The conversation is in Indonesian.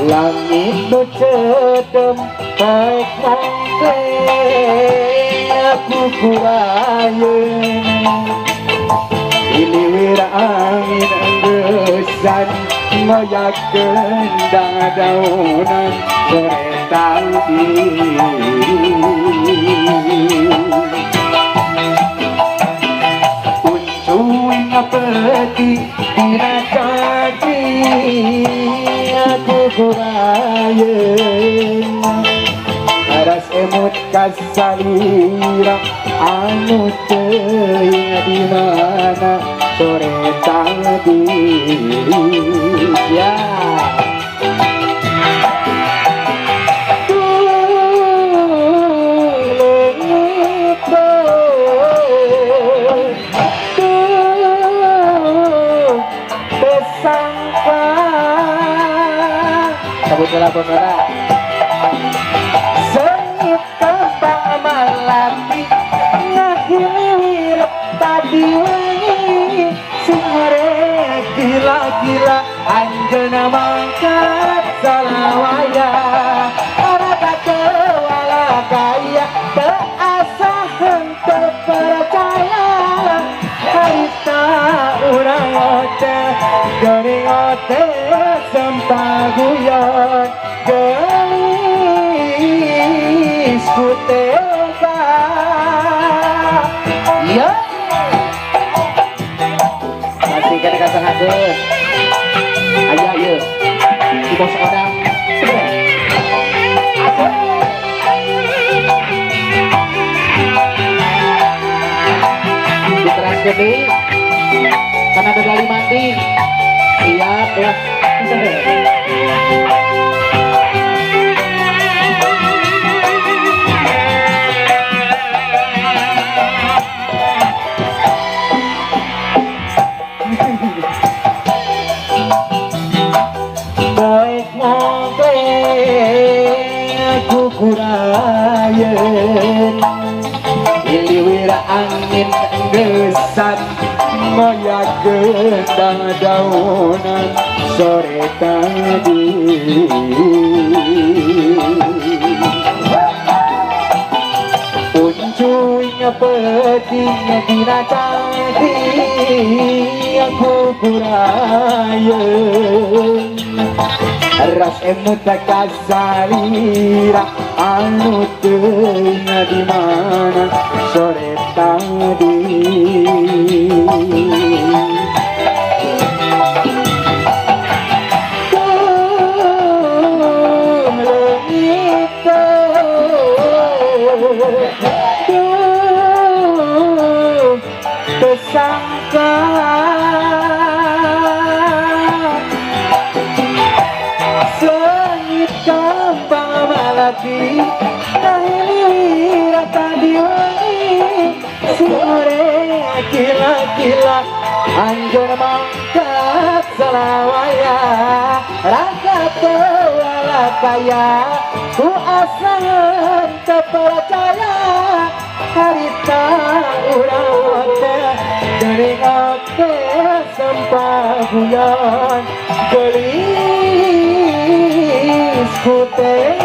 langit nu cedem baik mongke aku kurayeun iliwir angin enggesan ngoyakeun dadaunan sore tadi uncuy ngapeti dina kaki aku kurayeun aras emut kasalira anu teuing di mana sore tadi ya Kabutlah pemerah sengit kembang malati ngahilir tadi wengi singore gila-gila anjeuna mangkat salawaya arata kewala kaya teu asa henteu percaya harita urang ote geuning ote sempaguyon gelis kutega ya masih kena kasahakeun aya ieu di bos odang diteraskeun deui kana begali mati siap ya baik mongke aku kurayeun iliwir angin gesan ngoyakeun dadaunan sore tadi uncuy ngapeti dina candi aku kurayeun ras emut kasalira anu teuing di mana sore tadi tersangka sengit kembang malati ngahilir tadi wengi sore gila-gila anjeun mangkat salawaya rasa tewala kaya ku asa henteu percaya harita urang ote geuning ote sempaguyon gelis kutega